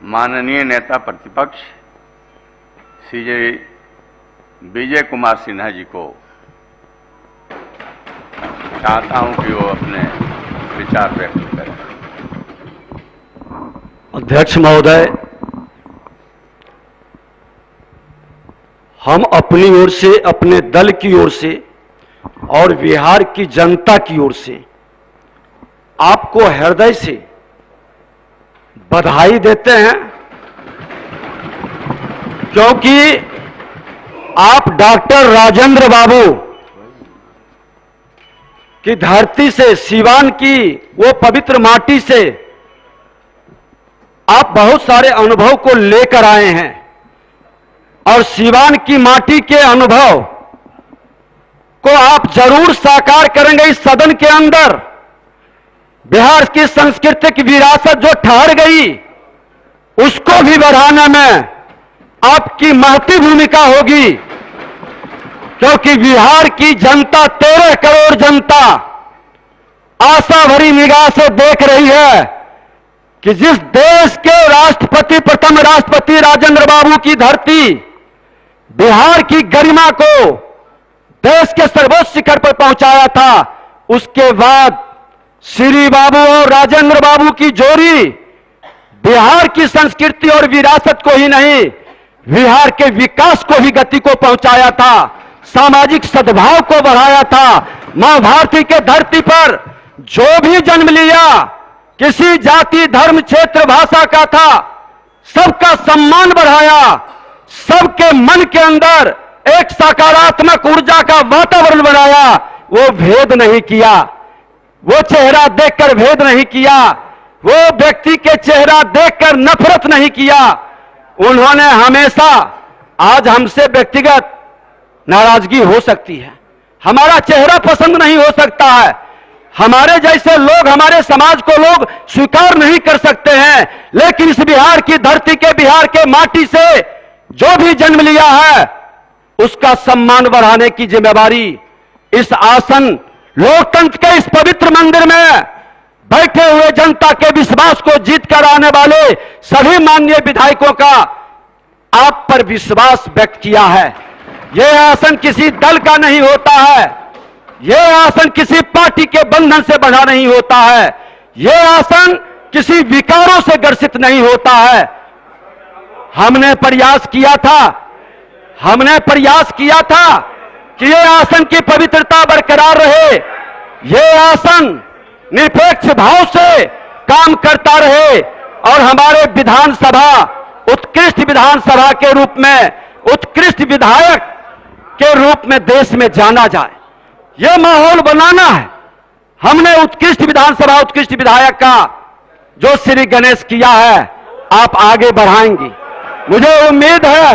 माननीय नेता प्रतिपक्ष श्री विजय कुमार सिन्हा जी को चाहता हूं कि वो अपने विचार व्यक्त करें। अध्यक्ष महोदय, हम अपनी ओर से, अपने दल की ओर से और बिहार की जनता की ओर से आपको हृदय से बधाई देते हैं, क्योंकि आप डॉक्टर राजेंद्र बाबू की धरती से, सीवान की वो पवित्र माटी से आप बहुत सारे अनुभव को लेकर आए हैं और सीवान की माटी के अनुभव को आप जरूर साकार करेंगे इस सदन के अंदर। बिहार की सांस्कृतिक विरासत जो ठहर गई, उसको भी बढ़ाने में आपकी महती भूमिका होगी, क्योंकि बिहार की जनता, 13 करोड़ जनता आशा भरी निगाह से देख रही है कि जिस देश के राष्ट्रपति, प्रथम राष्ट्रपति राजेंद्र बाबू की धरती बिहार की गरिमा को देश के सर्वोच्च शिखर पर पहुंचाया था, उसके बाद श्री बाबू और राजेंद्र बाबू की जोड़ी बिहार की संस्कृति और विरासत को ही नहीं, बिहार के विकास को भी गति को पहुंचाया था, सामाजिक सद्भाव को बढ़ाया था। मां भारती के धरती पर जो भी जन्म लिया, किसी जाति, धर्म, क्षेत्र, भाषा का था, सबका सम्मान बढ़ाया, सबके मन के अंदर एक सकारात्मक ऊर्जा का वातावरण बनाया। वो भेद नहीं किया, वो चेहरा देखकर भेद नहीं किया, वो व्यक्ति के चेहरा देखकर नफरत नहीं किया। उन्होंने हमेशा, आज हमसे व्यक्तिगत नाराजगी हो सकती है, हमारा चेहरा पसंद नहीं हो सकता है, हमारे जैसे लोग, हमारे समाज को लोग स्वीकार नहीं कर सकते हैं, लेकिन इस बिहार की धरती के, बिहार के माटी से जो भी जन्म लिया है, उसका सम्मान बढ़ाने की जिम्मेदारी इस आसन, लोकतंत्र के इस पवित्र मंदिर में बैठे हुए जनता के विश्वास को जीत कर आने वाले सभी माननीय विधायकों का आप पर विश्वास व्यक्त किया है। यह आसन किसी दल का नहीं होता है, यह आसन किसी पार्टी के बंधन से बंधा नहीं होता है, यह आसन किसी विकारों से ग्रसित नहीं होता है। हमने प्रयास किया था कि यह आसन की पवित्रता बरकरार रहे, यह आसन निरपेक्ष भाव से काम करता रहे और हमारे विधानसभा उत्कृष्ट विधानसभा के रूप में, उत्कृष्ट विधायक के रूप में देश में जाना जाए, यह माहौल बनाना है। हमने उत्कृष्ट विधानसभा, उत्कृष्ट विधायक का जो श्री गणेश किया है, आप आगे बढ़ाएंगे, मुझे उम्मीद है,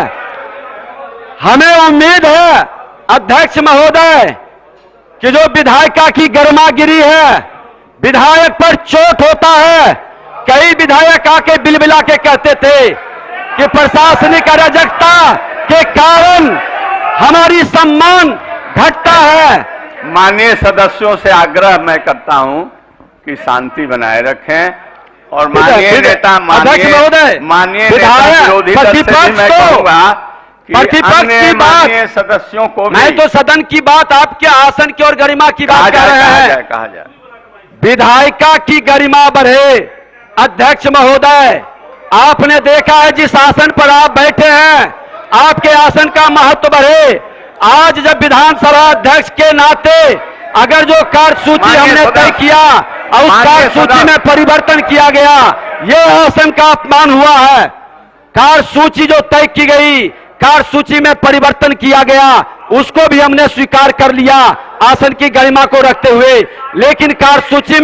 हमें उम्मीद है अध्यक्ष महोदय कि जो विधायिका की गरिमा गिरी है, विधायक पर चोट होता है। कई विधायक आके बिलबिला के कहते थे कि प्रशासनिक अराजकता के कारण हमारी सम्मान घटता है। माननीय सदस्यों से आग्रह मैं करता हूं कि शांति बनाए रखें और माननीय नेता, माननीय विरोधी दल से भी मैं कहूंगा कि अन्य माननीय सदस्यों को भी, मैं तो सदन की बात, आपके आसन की और गरिमा की बात कर रहे हैं। कहा जाए विधायिका की गरिमा बढ़े। अध्यक्ष महोदय, आपने देखा है जिस आसन पर आप बैठे हैं, आपके आसन का महत्व बढ़े। आज जब विधानसभा अध्यक्ष के नाते अगर जो कार्यसूची हमने तय किया और उस कार्यसूची में परिवर्तन किया गया, यह आसन का अपमान हुआ है। कार्यसूची जो तय की गई, कार्यसूची में परिवर्तन किया गया, उसको भी हमने स्वीकार कर लिया आसन की गरिमा को रखते हुए, लेकिन कार्यसूची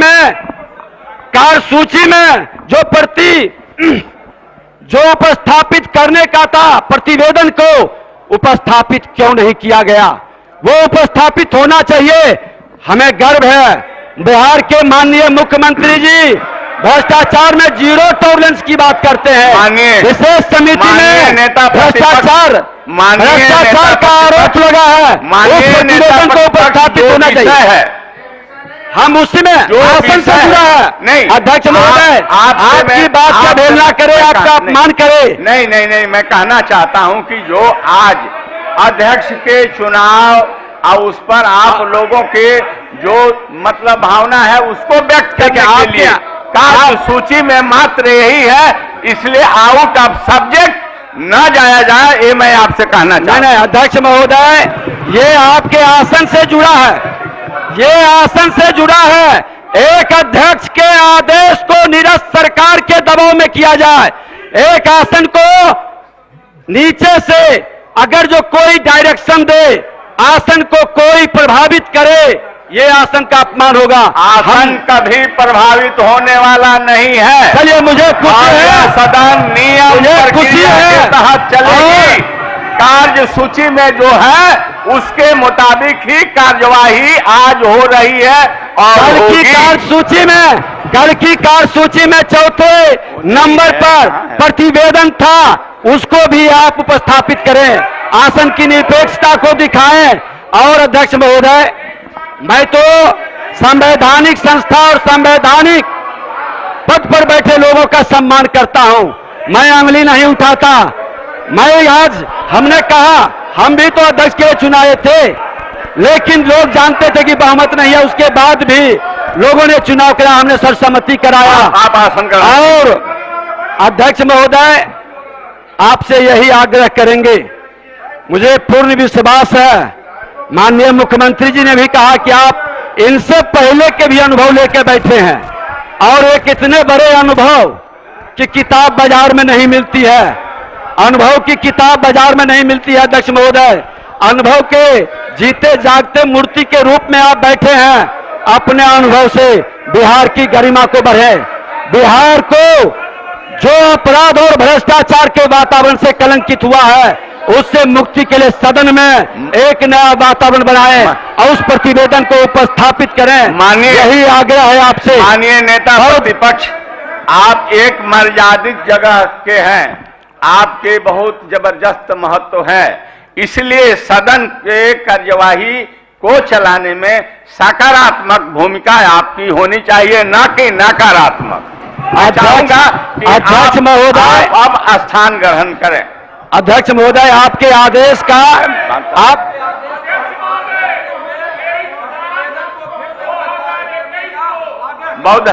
में जो उपस्थापित करने का था, प्रतिवेदन को उपस्थापित क्यों नहीं किया गया? वो उपस्थापित होना चाहिए। हमें गर्व है, बिहार के माननीय मुख्यमंत्री जी भ्रष्टाचार में जीरो टॉलरेंस की बात करते हैं। विशेष समिति में भ्रष्टाचार का आरोप लगा है, उस प्रतिवेदन को उपस्थापित होना चाहिए। हम उसी में जो आसन से जुड़ा है। नहीं, अध्यक्ष महोदय, आपकी बात का भेलना करे, आपका अपमान करे। नहीं नहीं नहीं, मैं कहना चाहता हूं कि जो आज अध्यक्ष के चुनाव और उस पर आप लोगों के जो मतलब भावना है उसको व्यक्त करने के लिए कार्य सूची में मात्र यही है, इसलिए आउट ऑफ सब्जेक्ट न जाया जाए, ये मैं आपसे कहना चाहता हूं। नहीं, अध्यक्ष महोदय, ये आपके आसन से जुड़ा है, ये आसन से जुड़ा है। एक अध्यक्ष के आदेश को निरस्त सरकार के दबाव में किया जाए, एक आसन को नीचे से अगर जो कोई डायरेक्शन दे, आसन को कोई प्रभावित करे, ये आसन का अपमान होगा। आसन कभी प्रभावित होने वाला नहीं है। चलिए, मुझे खुशी है, सदन नियम प्रक्रिया के तहत चलेगी। कार्य सूची में जो है उसके मुताबिक ही कार्यवाही आज हो रही है और कल की कार्य सूची में चौथे नंबर पर प्रतिवेदन था, उसको भी आप उपस्थापित करें, आसन की निरपेक्षता को दिखाएं। और अध्यक्ष महोदय, मैं तो संवैधानिक संस्था और संवैधानिक पद पर बैठे लोगों का सम्मान करता हूं, मैं अंगुली नहीं उठाता। मैं आज हमने कहा, हम भी तो अध्यक्ष के लिए चुनाए थे, लेकिन लोग जानते थे कि बहुमत नहीं है, उसके बाद भी लोगों ने चुनाव कराया, हमने सर्वसम्मति कराया। आप आसन करें। और अध्यक्ष महोदय, आपसे यही आग्रह करेंगे, मुझे पूर्ण विश्वास है, माननीय मुख्यमंत्री जी ने भी कहा कि आप इनसे पहले के भी अनुभव लेकर बैठे हैं, और एक इतने बड़े अनुभव कि किताब बाजार में नहीं मिलती है, अनुभव की किताब बाजार में नहीं मिलती है। अध्यक्ष महोदय, अनुभव के जीते जागते मूर्ति के रूप में आप बैठे हैं, अपने अनुभव से बिहार की गरिमा को बढ़े, बिहार को जो अपराध और भ्रष्टाचार के वातावरण से कलंकित हुआ है, उससे मुक्ति के लिए सदन में एक नया वातावरण बनाएं और उस प्रतिवेदन को उपस्थापित करें। माननीय, यही आग्रह है आपसे। माननीय नेता प्रतिपक्ष, आप एक मर्यादित जगह के हैं, आपके बहुत जबरदस्त महत्व है, इसलिए सदन के कार्यवाही को चलाने में सकारात्मक भूमिका आपकी होनी चाहिए, न कि नकारात्मक। अध्यक्ष महोदय, अब स्थान ग्रहण करें। अध्यक्ष महोदय, आपके आदेश का आप बहुत